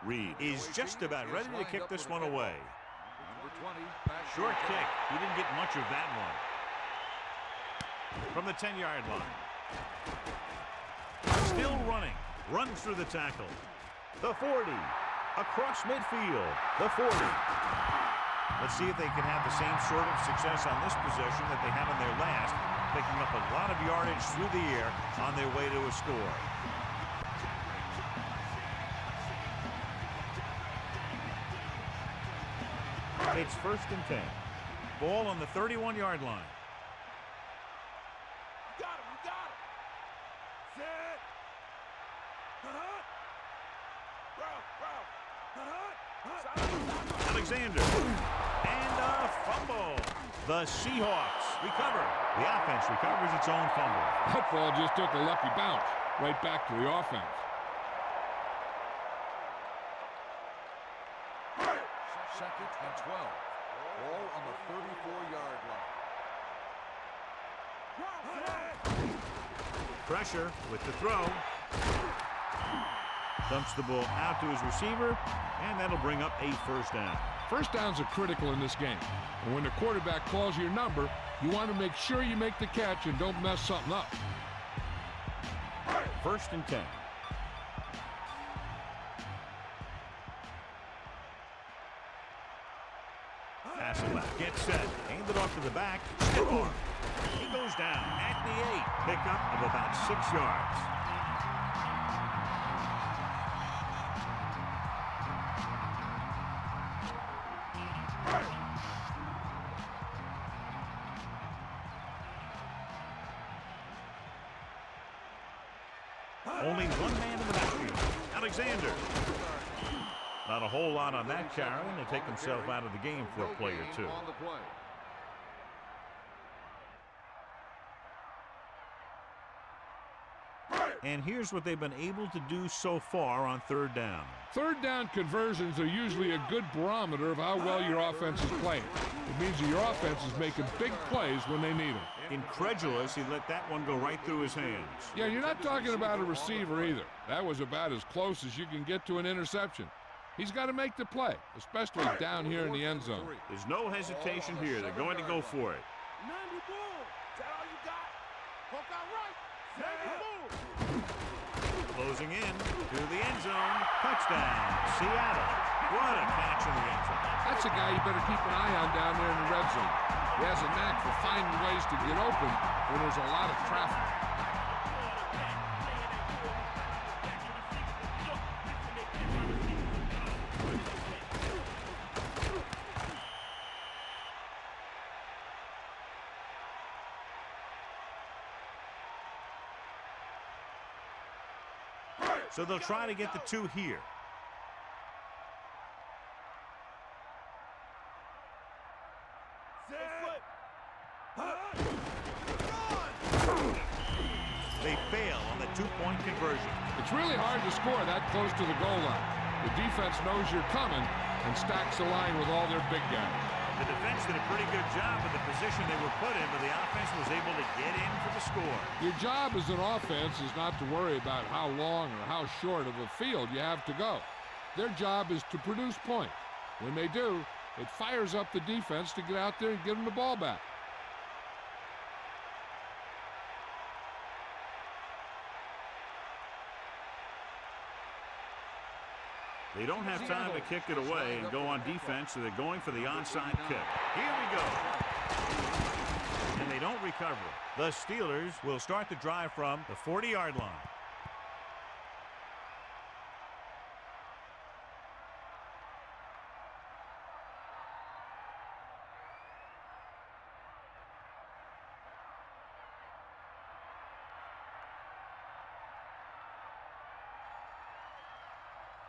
Reed is just about ready to kick this one away. Number 20, Short kick. He didn't get much of that one. From the 10-yard line. Still running. Runs through the tackle. The 40. Across midfield. The 40. Let's see if they can have the same sort of success on this possession that they had on their last. picking up a lot of yardage through the air on their way to a score. It's 1st and 10. Ball on the 31-yard line. You got him. Set. Alexander. And a fumble. The Seahawks recover. The offense recovers its own fumble. That ball just took a lucky bounce right back to the offense. Second and 12. Ball on the 34-yard line. Pressure with the throw. Dumps the ball out to his receiver, and that'll bring up a 1st down. First downs are critical in this game. And when the quarterback calls your number, you want to make sure you make the catch and don't mess something up. 1st and 10. Hasselbeck gets set. Aimed it off to the back. Stiff arm. He goes down at the 8. Pickup of about 6 yards. Only one man in the backfield. Alexander. Not a whole lot on that carry, and they take himself out of the game for a play or two. On the play. And here's what they've been able to do so far on 3rd down. 3rd down conversions are usually a good barometer of how well your offense is playing. It means that your offense is making big plays when they need them. Incredulous, he let that one go right through his hands. Yeah, you're not talking about a receiver either. That was about as close as you can get to an interception. He's got to make the play, especially down here in the end zone. There's no hesitation here. They're going to go for it. 90 bull. Is that all you got? Hook out right. 90 bull. Closing in to the end zone. Touchdown, Seattle. What a catch in the end zone. That's a guy you better keep an eye on down there in the red zone. He has a knack for finding ways to get open when there's a lot of traffic. So they'll try to get the 2 here. They fail on the 2-point conversion. It's really hard to score that close to the goal line. The defense knows you're coming and stacks the line with all their big guys. The defense did a pretty good job with the position they were put in, but the offense was able to get in for the score. Your job as an offense is not to worry about how long or how short of a field you have to go. Their job is to produce points. When they do, it fires up the defense to get out there and get them the ball back. They don't have time to kick it away and go on defense, so they're going for the onside kick. Here we go. And they don't recover. The Steelers will start the drive from the 40-yard line.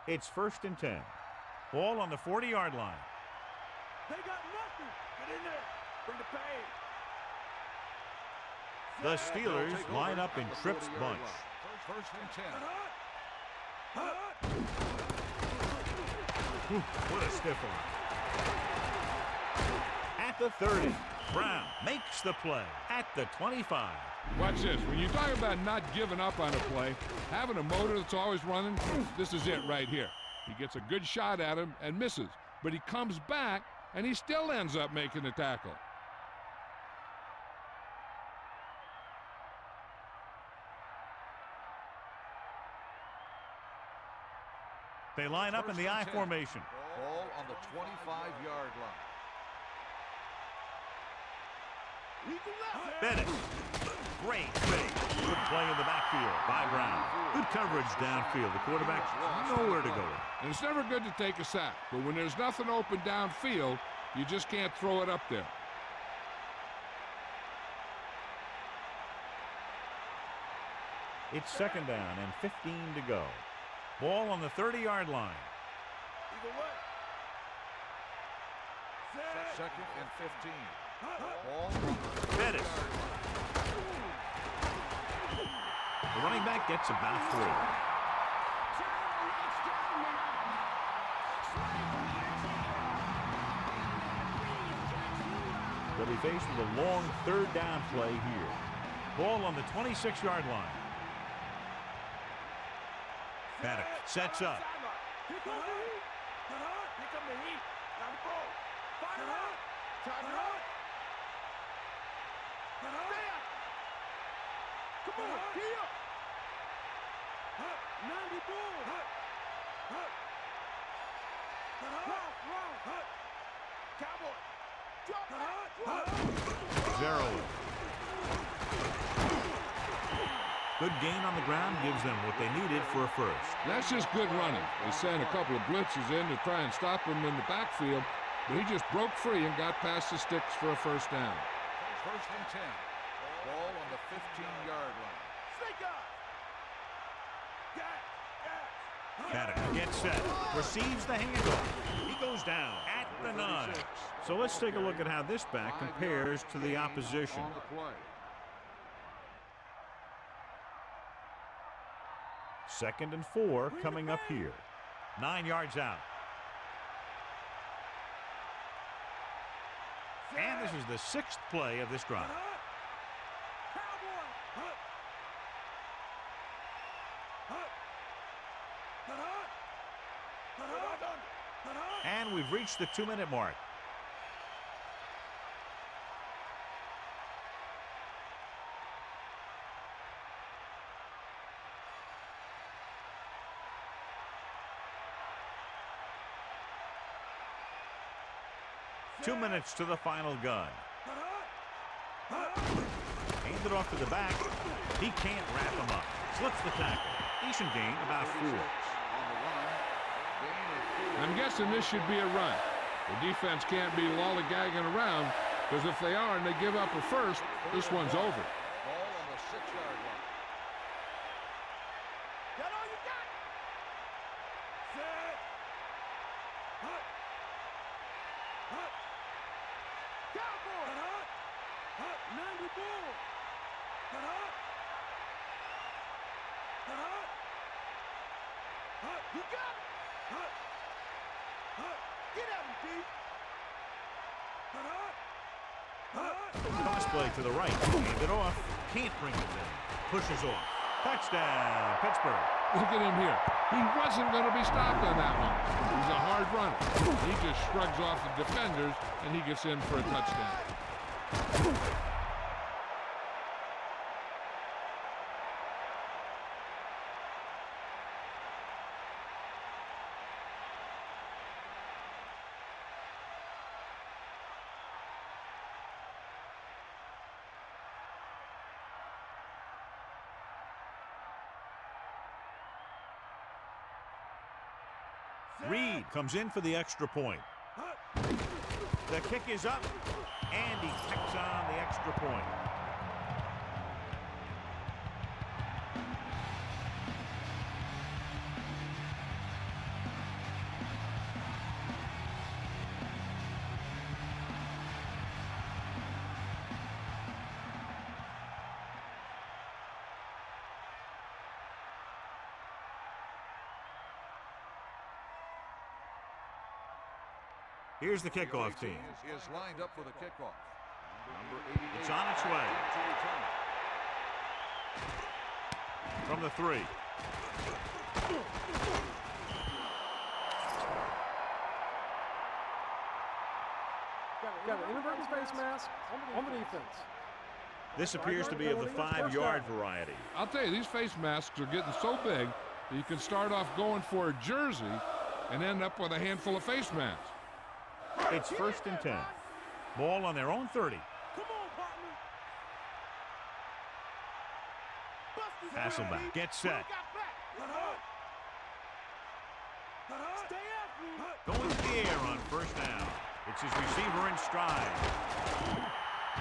It's 1st and 10. Ball on the 40-yard line. They got nothing. Get in there. Bring the pain. The Steelers line up in Tripp's bunch. 1st and 10. What a stiff one. At the 30, Brown makes the play at the 25. Watch this. When you talk about not giving up on a play, having a motor that's always running, this is it right here. He gets a good shot at him and misses, but he comes back and he still ends up making the tackle. They line up in the I formation. Ball on the 25-yard line. Bennett Great fake. Good play in the backfield by Brown. Good coverage downfield. The quarterback's nowhere to go. And it's never good to take a sack, but when there's nothing open downfield, you just can't throw it up there. It's second down and 15 to go. Ball on the 30-yard line. Second and 15. Ball. Bettis. The running back gets about 3. They'll be faced with a long third down play here. Ball on the 26-yard line. Paddock sets up. Here comes the heat. Here come the heat. Now the ball. Fire up. Time it up. Stay up. Come on. Gee up. 90 bull. Round. Cowboy. Drop. Zero. Good gain on the ground gives them what they needed for a first. That's just good running. They sent a couple of blitzes in to try and stop him in the backfield, but he just broke free and got past the sticks for a first down. First and 10. Ball on the 15-yard line. Snake up. Paddock gets set. Receives the handoff. He goes down at the 9. So let's take a look at how this back compares to the opposition. On the play. Second and 4 coming up here. 9 yards out. And this is the 6th play of this drive. And we've reached the 2-minute mark. Two minutes to the final gun. Handed off to the back. He can't wrap him up. Slips the tackle. Decent gain, about 4. I'm guessing this should be a run. The defense can't be lollygagging around, because if they are and they give up a first, this one's over. Ball on the 6-yard line. Got all you got. Set. Cowboy. 90 bull. You got it. Get at him, D. Cross play to the right. Hand it off. Can't bring it in. Pushes off. Touchdown, Pittsburgh. Look at him here. He wasn't going to be stopped on that one. He's a hard runner. He just shrugs off the defenders, and he gets in for a touchdown. Reed comes in for the extra point. The kick is up, and he tacks on the extra point. Here's the kickoff team. Is lined up for the kickoff. Number 88. It's on its way. From the 3. Got an inadvertent face mask on the defense. This appears to be of the 5-yard variety. I'll tell you, these face masks are getting so big that you can start off going for a jersey and end up with a handful of face masks. It's first and 10. Ball on their own 30. Come on, partner. Hasselback gets set. Going to the air on first down. It's his receiver in stride.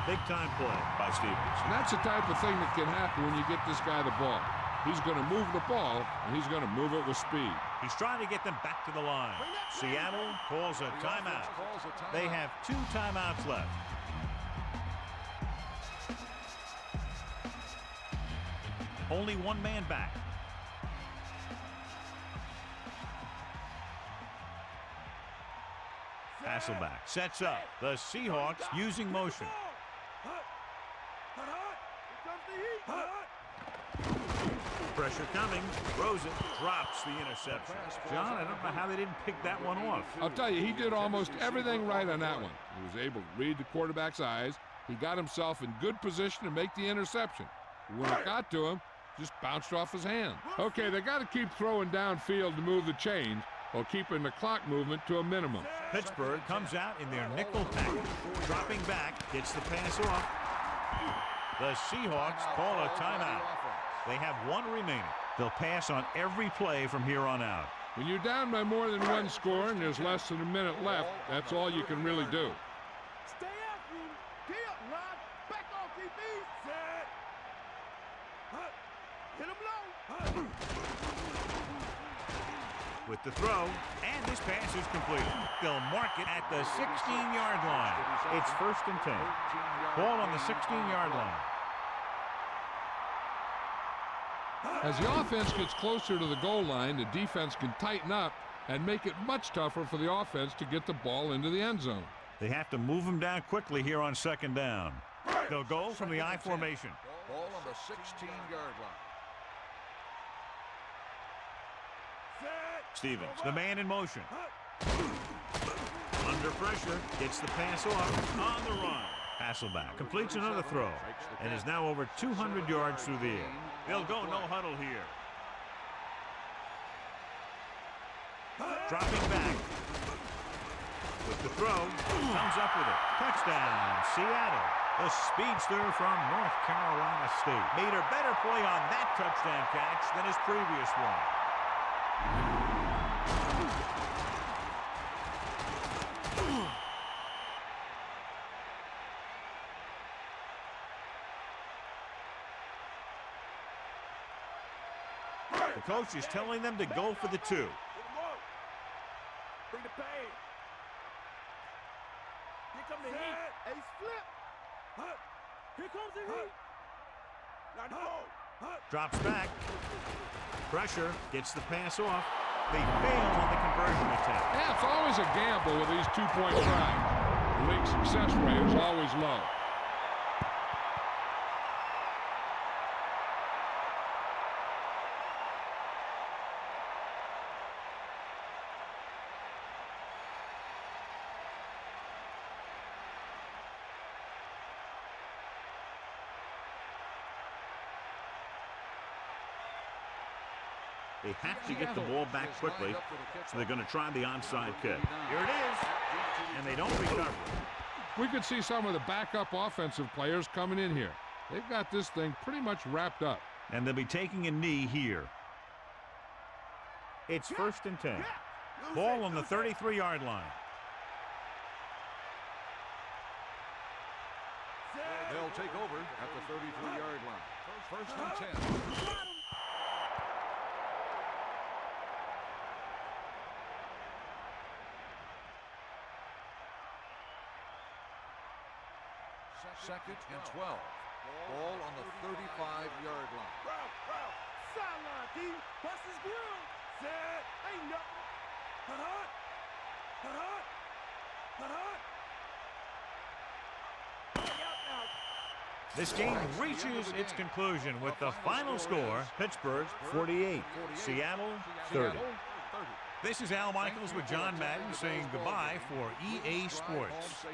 Big time play by Stevens. And that's the type of thing that can happen when you get this guy the ball. He's going to move the ball, and he's going to move it with speed. He's trying to get them back to the line. Seattle calls a timeout. They have 2 timeouts left. Only one man back. Hasselback sets up. The Seahawks using motion. Pressure coming. Throws it. Drops the interception. John, I don't know how they didn't pick that one off. I'll tell you, he did almost everything right on that one. He was able to read the quarterback's eyes. He got himself in good position to make the interception. When it got to him, just bounced off his hand. Okay, they got to keep throwing downfield to move the chains while keeping the clock movement to a minimum. Pittsburgh comes out in their nickel package. Dropping back, gets the pass off. The Seahawks call a timeout. They have 1 remaining. They'll pass on every play from here on out. When you're down by more than 1 score and there's less than a minute left, that's all you can really do. Stay after him. Get up, Rod. Back off, DB. Set. Hit him low. With the throw, and this pass is completed. They'll mark it at the 16-yard line. It's 1st and 10. Ball on the 16-yard line. As the offense gets closer to the goal line, the defense can tighten up and make it much tougher for the offense to get the ball into the end zone. They have to move him down quickly here on 2nd down. They'll go from the I formation. Ball on the 16-yard line. Stevens, the man in motion. Under pressure, gets the pass off on the run. Hasselback completes another throw and is now over 200 yards through the air. They'll go no huddle here. Dropping back. With the throw, comes up with it. Touchdown, Seattle. The speedster from North Carolina State made a better play on that touchdown catch than his previous one. The coach is telling them to go for the 2. Bring the pain. Here comes the heat. Ace flip. Here comes the heat. Now go. Drops back. Pressure. Gets the pass off. They fail on the conversion attempt. Yeah, it's always a gamble with these 2-point tries. The league success rate is always low. They have to get the ball back quickly, so they're going to try the onside kick. Here it is, and they don't recover. We could see some of the backup offensive players coming in here. They've got this thing pretty much wrapped up. And they'll be taking a knee here. It's 1st and 10. Ball on the 33-yard line. They'll take over at the 33-yard line. 1st and 10. Second and 12. Ball on the 35-yard line. Sideline, D. Bust his grill. Set. Ain't nothing. This game reaches its conclusion with the final score, Pittsburgh 48, Seattle 30. This is Al Michaels with John Madden saying goodbye for EA Sports.